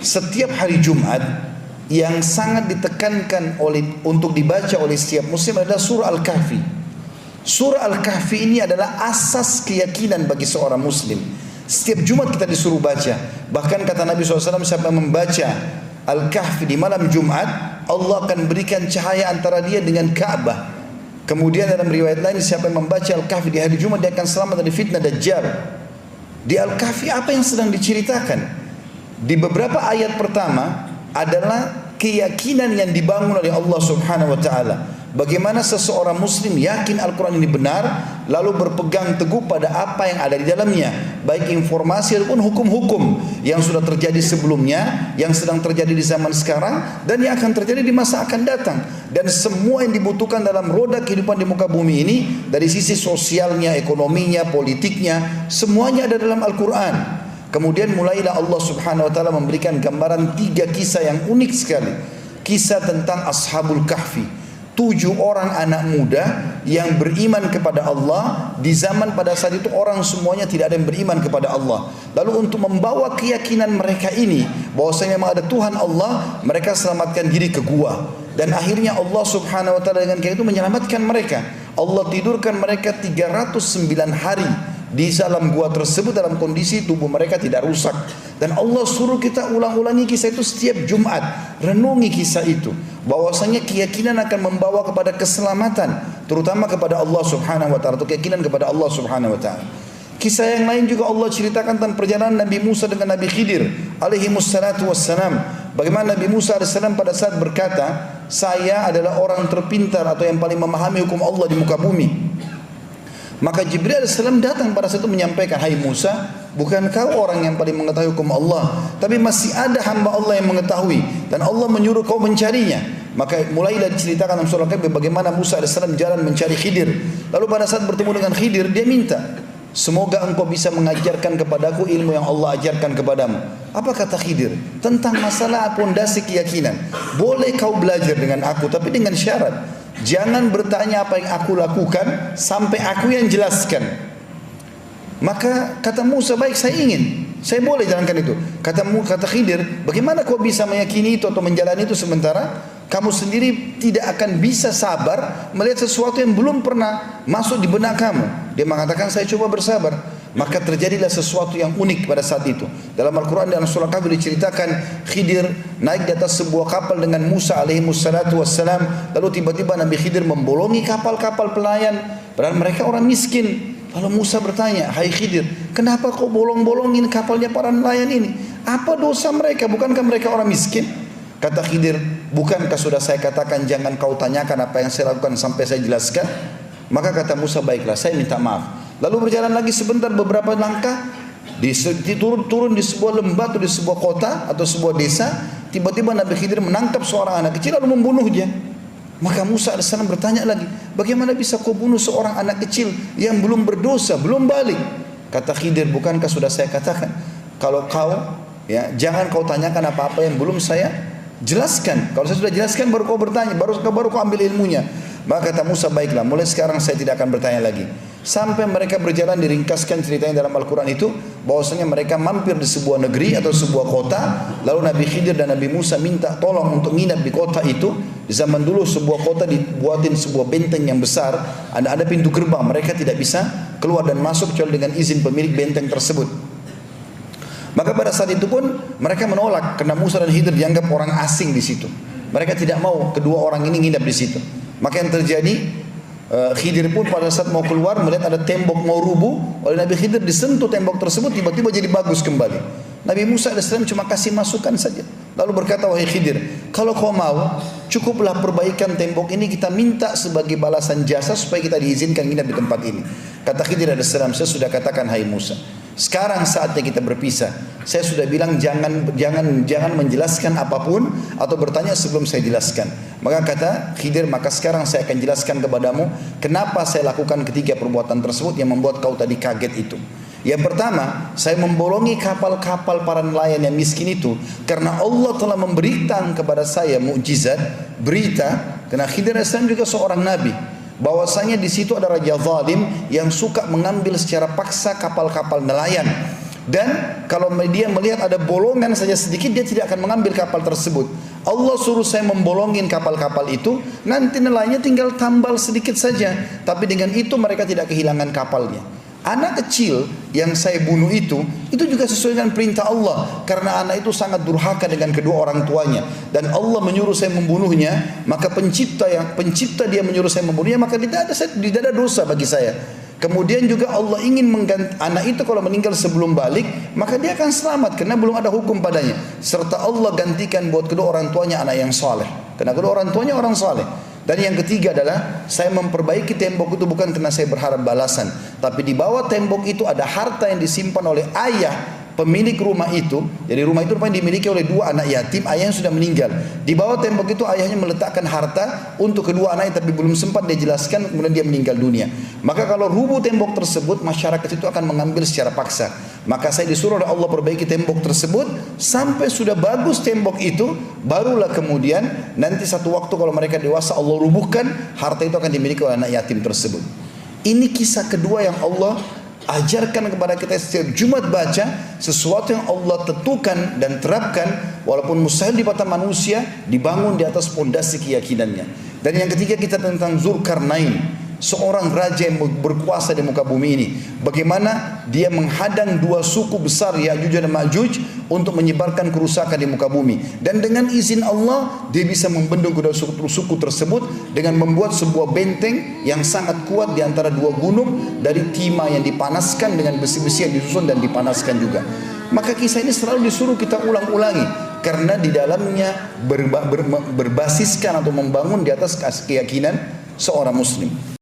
setiap hari Jumat yang sangat ditekankan untuk dibaca oleh setiap muslim adalah surah Al-Kahfi. Surah Al-Kahfi ini adalah asas keyakinan bagi seorang muslim. Setiap Jumat kita disuruh baca. Bahkan kata Nabi SAW, siapa yang membaca Al-Kahfi di malam Jumat, Allah akan berikan cahaya antara dia dengan Ka'bah. Kemudian dalam riwayat lain, siapa yang membaca Al-Kahfi di hari Jumat, dia akan selamat dari fitnah Dajjal. Di Al-Kahfi apa yang sedang diceritakan? Di beberapa ayat pertama adalah keyakinan yang dibangun oleh Allah Subhanahu wa taala. Bagaimana seseorang muslim yakin Al-Quran ini benar, lalu berpegang teguh pada apa yang ada di dalamnya, baik informasi ataupun hukum-hukum yang sudah terjadi sebelumnya, yang sedang terjadi di zaman sekarang, dan yang akan terjadi di masa akan datang. Dan semua yang dibutuhkan dalam roda kehidupan di muka bumi ini, dari sisi sosialnya, ekonominya, politiknya, semuanya ada dalam Al-Quran. Kemudian mulailah Allah Subhanahu wa taala memberikan gambaran 3 kisah yang unik sekali. Kisah tentang Ashabul Kahfi, 7 orang anak muda yang beriman kepada Allah di zaman pada saat itu orang semuanya tidak ada yang beriman kepada Allah. Lalu untuk membawa keyakinan mereka ini bahwasanya memang ada Tuhan Allah, mereka selamatkan diri ke gua. Dan akhirnya Allah Subhanahu wa taala dengan kayak itu menyelamatkan mereka. Allah tidurkan mereka 309 hari di dalam gua tersebut dalam kondisi tubuh mereka tidak rusak. Dan Allah suruh kita ulang-ulangi kisah itu setiap Jumat. Renungi kisah itu. Bahwasanya keyakinan akan membawa kepada keselamatan, terutama kepada Allah Subhanahu wa taala, atau keyakinan kepada Allah Subhanahu wa taala. Kisah yang lain juga Allah ceritakan tentang perjalanan Nabi Musa dengan Nabi Khidir alaihi wassalatu wassalam. Bagaimana Nabi Musa alaihissalam pada saat berkata, saya adalah orang terpintar atau yang paling memahami hukum Allah di muka bumi. Maka Jibril AS datang pada saat itu menyampaikan, hai Musa, bukan kau orang yang paling mengetahui hukum Allah, tapi masih ada hamba Allah yang mengetahui, dan Allah menyuruh kau mencarinya. Maka mulailah diceritakan dalam surah Al-Kahfi bagaimana Musa AS jalan mencari Khidir. Lalu pada saat bertemu dengan Khidir, dia minta, semoga engkau bisa mengajarkan kepadaku ilmu yang Allah ajarkan kepadamu. Apa kata Khidir? Tentang masalah pondasi keyakinan. Boleh kau belajar dengan aku, tapi dengan syarat, jangan bertanya apa yang aku lakukan sampai aku yang jelaskan. Maka kata Musa, baik, saya ingin, saya boleh jalankan itu. Kata Khidir, bagaimana kau bisa meyakini itu atau menjalani itu sementara kamu sendiri tidak akan bisa sabar melihat sesuatu yang belum pernah masuk di benak kamu. Dia mengatakan, saya coba bersabar. Maka terjadilah sesuatu yang unik pada saat itu. Dalam Al-Quran dan surah Kahfi diceritakan Khidir naik di atas sebuah kapal dengan Musa alaihi wassalatu wassalam. Lalu tiba-tiba Nabi Khidir membolongi kapal-kapal pelayan, padahal mereka orang miskin. Lalu Musa bertanya, hai Khidir, kenapa kau bolong-bolongin kapalnya para nelayan ini? Apa dosa mereka? Bukankah mereka orang miskin? Kata Khidir, bukankah sudah saya katakan jangan kau tanyakan apa yang saya lakukan sampai saya jelaskan? Maka kata Musa, baiklah, saya minta maaf. Lalu berjalan lagi sebentar, beberapa langkah, turun di sebuah lembah atau di sebuah kota atau sebuah desa. Tiba-tiba Nabi Khidir menangkap seorang anak kecil lalu membunuhnya. Maka Musa AS bertanya lagi, bagaimana bisa kau bunuh seorang anak kecil yang belum berdosa, belum balik? Kata Khidir, bukankah sudah saya katakan, kalau kau jangan kau tanyakan apa-apa yang belum saya jelaskan. Kalau saya sudah jelaskan baru kau bertanya, baru kau ambil ilmunya. Maka kata Musa, baiklah, mulai sekarang saya tidak akan bertanya lagi. Sampai mereka berjalan, diringkaskan ceritanya dalam Al-Quran itu, bahwasanya mereka mampir di sebuah negeri atau sebuah kota. Lalu Nabi Khidir dan Nabi Musa minta tolong untuk nginap di kota itu. Di zaman dulu sebuah kota dibuatin sebuah benteng yang besar, ada pintu gerbang, mereka tidak bisa keluar dan masuk kecuali dengan izin pemilik benteng tersebut. Maka pada saat itu pun mereka menolak karena Musa dan Khidir dianggap orang asing di situ. Mereka tidak mau kedua orang ini nginap di situ. Maka yang terjadi, Khidir pun pada saat mau keluar melihat ada tembok mau rubuh, oleh Nabi Khidir disentuh tembok tersebut, tiba-tiba jadi bagus kembali. Nabi Musa AS cuma kasih masukan saja. Lalu berkata, wahai Khidir, kalau kau mau, cukuplah perbaikan tembok ini, kita minta sebagai balasan jasa supaya kita diizinkan nginap di tempat ini. Kata Khidir AS, saya sudah katakan, hai Musa, sekarang saatnya kita berpisah. Saya sudah bilang jangan menjelaskan apapun atau bertanya sebelum saya jelaskan. Maka kata Khidir, maka sekarang saya akan jelaskan kepadamu kenapa saya lakukan ketiga perbuatan tersebut yang membuat kau tadi kaget itu. Yang pertama, saya membolongi kapal-kapal para nelayan yang miskin itu karena Allah telah memberikan kepada saya mukjizat, berita, karena Khidir AS juga seorang nabi, bahwasanya di situ ada raja zalim yang suka mengambil secara paksa kapal-kapal nelayan. Dan kalau dia melihat ada bolongan saja sedikit, dia tidak akan mengambil kapal tersebut. Allah suruh saya membolongin kapal-kapal itu, nanti nelayannya tinggal tambal sedikit saja. Tapi dengan itu mereka tidak kehilangan kapalnya. Anak kecil yang saya bunuh itu juga sesuai dengan perintah Allah. Karena anak itu sangat durhaka dengan kedua orang tuanya. Dan Allah menyuruh saya membunuhnya, maka pencipta dia menyuruh saya membunuhnya, maka tidak ada dosa bagi saya. Kemudian juga Allah ingin mengganti anak itu, kalau meninggal sebelum balik, maka dia akan selamat karena belum ada hukum padanya. Serta Allah gantikan buat kedua orang tuanya anak yang saleh, karena kedua orang tuanya orang saleh. Dan yang ketiga adalah saya memperbaiki tembok itu bukan karena saya berharap balasan, tapi di bawah tembok itu ada harta yang disimpan oleh ayah pemilik rumah itu. Jadi rumah itu rupanya dimiliki oleh dua anak yatim, ayahnya sudah meninggal. Di bawah tembok itu ayahnya meletakkan harta untuk kedua anaknya, tapi belum sempat dia jelaskan, kemudian dia meninggal dunia. Maka kalau rubuh tembok tersebut, masyarakat itu akan mengambil secara paksa. Maka saya disuruh oleh Allah perbaiki tembok tersebut sampai sudah bagus tembok itu, barulah kemudian nanti satu waktu kalau mereka dewasa Allah rubuhkan, harta itu akan dimiliki oleh anak yatim tersebut. Ini kisah kedua yang Allah ajarkan kepada kita setiap Jumat baca, sesuatu yang Allah tentukan dan terapkan walaupun mustahil di mata manusia, dibangun di atas pondasi keyakinannya. Dan yang ketiga kita tentang Zulkarnain, seorang raja yang berkuasa di muka bumi ini. Bagaimana dia menghadang dua suku besar Ya'juj dan Ma'juj untuk menyebarkan kerusakan di muka bumi. Dan dengan izin Allah dia bisa membendung kedua suku tersebut dengan membuat sebuah benteng yang sangat kuat di antara dua gunung dari timah yang dipanaskan dengan besi-besi yang disusun dan dipanaskan juga. Maka kisah ini selalu disuruh kita ulang-ulangi karena di dalamnya berbasiskan atau membangun di atas keyakinan seorang muslim.